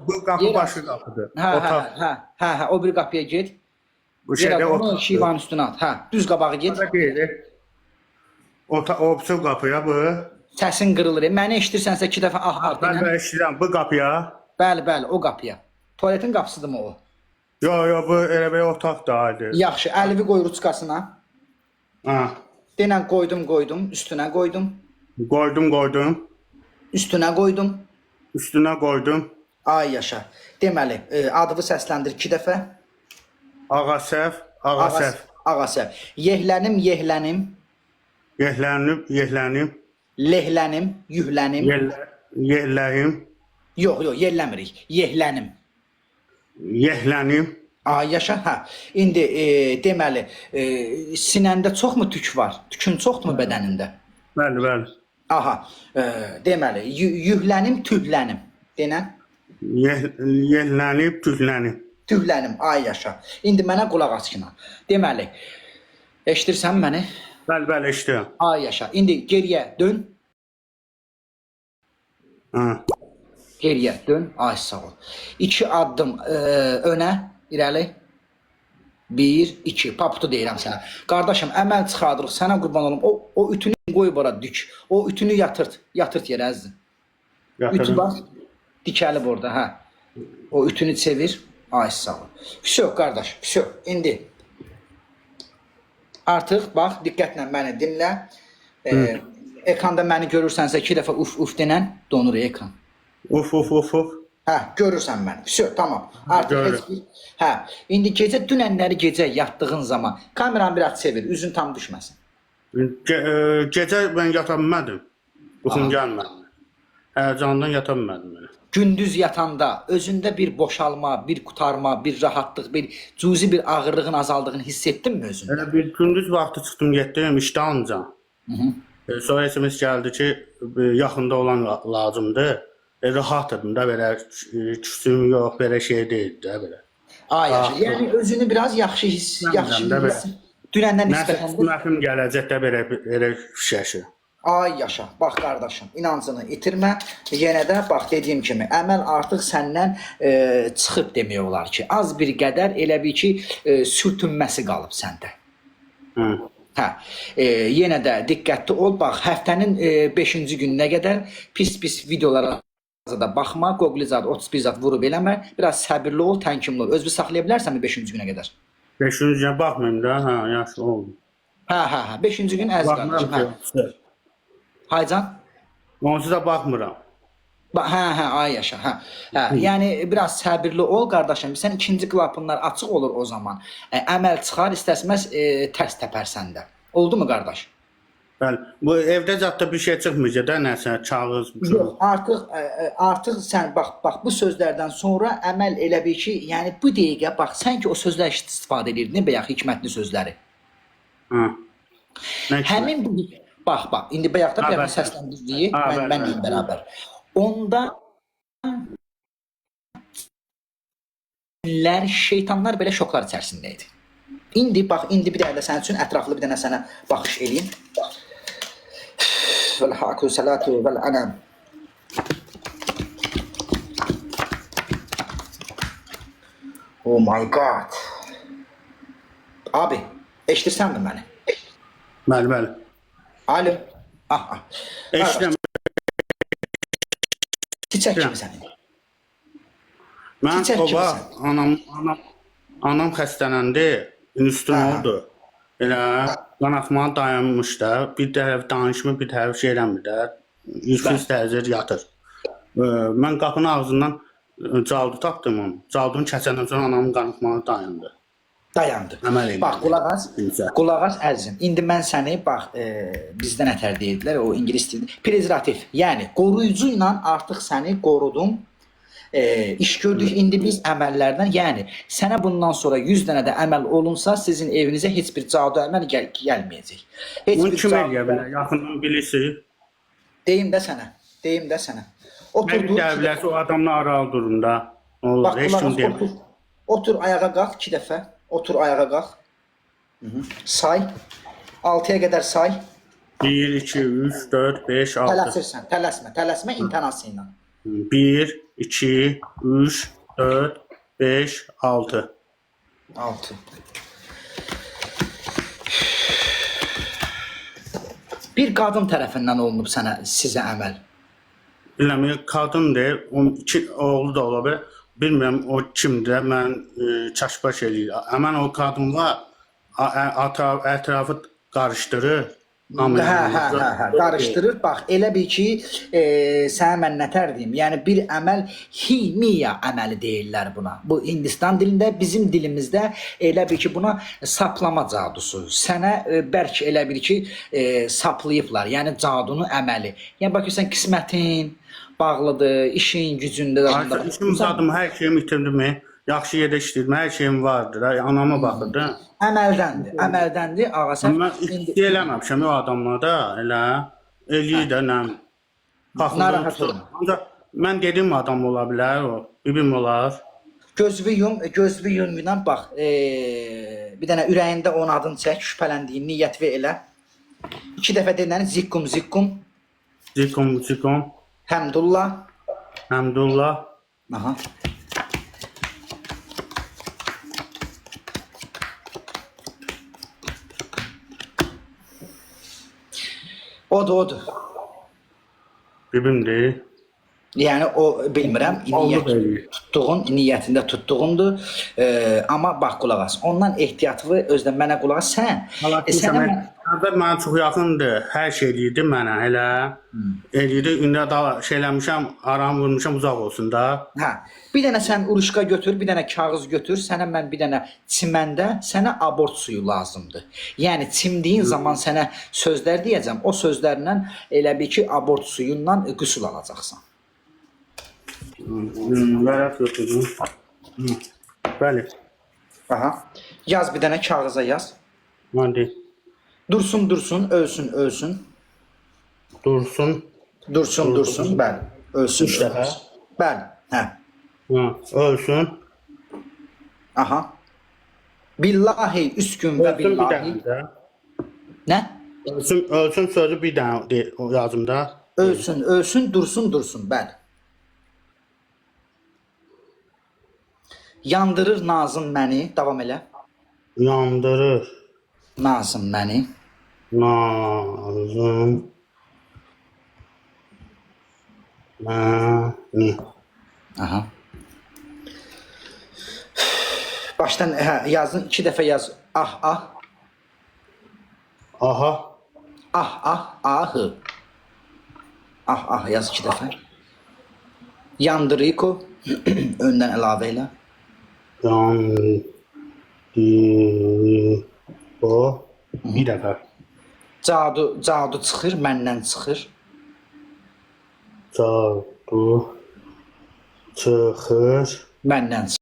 Bu qapı başı qapıdır. Otaq. Hə, o bir qapıya get. Bu Yerə şeydə onu otaq. şivanın üstünə at. Hə, düz qabağa get. Burada deyil. Opsiyon qapıya bu. Səsin qırılır. Məni eşidirsənsə 2 dəfə ah Ben denən. eşidirəm bu qapıya. Bəli, o qapıya. Tualetin qapısıdırmı o? Yo, bu elə bir otaq da ayrı. Yaxşı, əlvi qoy ruçkasına. Ha. Denən qoydum, üstünə qoydum. Qoydum. Üstünə qoydum. Üstünə qoydum. Ay yaşa. Deməli, adını səsləndir 2 dəfə. Ağasəf. Ağasəf. Yehlənim. Yehlənim. Lehlənim, yühlənim. Yehlənim. Yox, yelləmirik. Yehlənim. Ay yaşa, hə. İndi deməli, sinəndə çoxmu tük var? Tükün çoxmu bədənində? Bəli. Aha, deməli, yühlənim, tühlənim. Denən? Yehlənim, Tühlənim, ay yaşa. İndi mənə qulaq asqına. Deməli, eşidirsən məni? Bəli, eşidirəm. Ay yaşa. İndi geriyə dön. Ha. Geriyə dön. Ay sağ ol. 2 addım önə, irəli. 1, 2. Paputu deyirəm sənə. Qardaşım, əməl çıxardırıq. Sənə qurban olum. O ütünü qoy bura dük. O ütünü yatırt yerə əzizim. Ütü bax. Dikəlib orada, hə. O ütünü çevir. Ay sağ ol. Всё qardaş, всё. İndi artıq bax, diqqətlə məni dinlə. Ekranda məni görürsənsə 2 dəfə uf denən donur ekran. Uf. Hə, görürsən məni. Всё, tamam. Artıq heç bir. Hə, indi dünənləri gecə yatdığın zaman kameranı biraz çevir, üzün tam düşməsin. Gecə mən yata bilmədim. Yuxum gəlmədi. Həyəcandan yata bilmədim. Gündüz yatanda özündə bir boşalma, bir qutarma, bir rahatlıq, bir cüzi bir ağırlığın azaldığını hiss etdinmi özündə? Elə bir gündüz vaxtı çıxdım, getdim işdə ancaq. Sonra SMS gəldi ki, yaxında olan lazımdır. Rahatım da belə küsüm yox, belə şey deyil də belə. Ay yaşa. Yəni özünü biraz yaxşı hiss. Dünəndən nisbətən mənim gələcək də belə şəşir. Ay yaşa, bax qardaşım, inancını itirmə. Yenə də bax dediyim kimi, əməl artıq səndən çıxıb demək olar ki, az bir qədər elə bir ki, sürtünməsi qalıb səndə. Hə, yenə də diqqətli ol, bax, həftənin 5-ci gününə qədər pis videolara da baxma, Google zad 31 zad vurub eləmə, biraz səbirli ol, tənkimli ol. Özünü saxlaya bilərsənmi 5-ci günə qədər? 5-ci günə baxmayım da, hə, yaxşı oldu. Hə, 5-ci gün əziz qardaşım. Haycan? Onsuz da baxmıram. Hə, ay yaşa, hə. Yəni biraz səbirli ol qardaşım. Sən ikinci klapınlar açıq olur o zaman. Əməl çıxar, istəsməz tərs təpərsən də. Oldu mu qardaş? Bəli. Bu evdə zətdə bir şey çıxmayacaq da, nəsə kağız. Yox, artıq sən bax bu sözlərdən sonra əməl elə bir ki, yəni bu dəqiqə bax sən ki o sözlər istifadə edirdin, bayaq hikmətli sözləri. Həmin bu bax, indi bayaqda bir səsləndirdiyi mənlə bərabər. Onda şeytanlar belə şoklar içərisində idi. İndi bax, bir dənə də sənin üçün ətraflı bir dənə sənə baxış eləyim. Vəl-haqü səlatu vəl-ənəm. Oh my God. Abi, eşidirsənmi məni? Bəli. Alo. Eşidirəm. Çiçək kimi sənin. Mən baba, anam xəstələndi, üstün oldu. Elə qanaxma dayanmış da, bir tərəf danışmır, bir tərəf şey eləmir də, yüksüz təzir yatır. Mən qapının ağzından caldı tapdım onu. Caldığını kəsəndən sonra anamın qanaxmağı dayandı. Bax, qulaq as əzizim. İndi mən səni, bax, bizdə nətər deyirdilər, o ingilis dilində, prezervativ, yəni qoruyucu ilə artıq səni qorudum. İş gördük, indi biz əməllərdən, yəni sənə bundan sonra 100 dənə də əməl olunsa, sizin evinizə heç bir cadu əməl gəlməyəcək. Bunu kim eləyə bilər, yaxından bilirsiniz? Deyim də sənə. Mən dəvləsi o adamla aralı durum da. Bax, qulaq as, otur ayağa qalx 2 dəfə. Otur ayağa qalx. Say. 6-ya qədər say. 1, 2, 3, 4, 5, 6. Tələsmə, intonasiya ilə. 1, 2, 3, 4, 5, 6. 6. Bir qadın tərəfindən olunub sizə əməl. Bilmirəm, qadındır, onun 2 oğlu da ola bilər. Bilmirəm o kimdir, mən çaşbaş eləyir. Həmən o qadınla ətrafı qarışdırır. Hə, qarışdırır. Bax, elə bil ki, sənə mən nətər deyim, yəni bir əməl himiya əməli deyirlər buna. Bu Hindistan dilində, bizim dilimizdə elə bil ki, buna saplama cadusu. Sənə bəlkə elə bil ki, saplayıblar, yəni cadunun əməli. Yəni baxırsan, qismətin bağlıdır, işin, gücündə də. İşim zadım, hər şeyimi itirdim. Yaxşı yerdə işləyirdim, hər şeyim vardır. Anama baxırdı. Əməldəndir. Ağa sən Mən indi eləməmişəm o adamlarda, elə eləyir də nə. Narahat olma. Ancaq mən dedim adam ola bilər o, bibim olar. Gözlü yumla bax, bir dənə ürəyində onun adını çək, şübhələndiyin niyyət və elə. 2 dəfə denən zikkum. Zikum. Həmdullah. Aha. Odur. Bibimdir. Yəni o bilmirəm, niyyətində tutduğundur. Amma bax qulaq as. Ondan ehtiyatlı özdən mənə qulaq as. Sən mənə çox yaxındır. Hər şey eləyirdi mənə elə. Eləyirdi. İndi də şeyləmişəm, aram vurmuşam, uzaq olsun da. Hə. Bir dənə sən uruşqa götür, bir dənə kağız götür. Sənə mən bir dənə çiməndə sənə abort suyu lazımdır. Yəni çimdiyin zaman sənə sözlər deyəcəm. O sözlərlə elə bil ki, abort suyundan qüsul alacaqsan. Vərəq götürdüm. Bəli. Aha. Yaz bir dənə kağıza yaz. Hadi. Dursun, ölsün. Dursun, bəli. Ölsün. 3 dəfə. Bəli, hə. Ölsün. Aha. Billahi üskün və billahi. Nə? Ölsün sözü bir dənə yazımda. Ölsün, dursun, bəli. Yandırır nazım məni, davam elə. Yandırır nazım məni. Nazım məni. Aha. Başdan yazın, 2 dəfə yaz. Ah. Aha. Ahı. Ah yaz 2 dəfə. Yandıriko öndən əlavə elə. O bir dəfə. Cadu çıxır, məndən çıxır. Cadu çıxır. Məndən çıxır.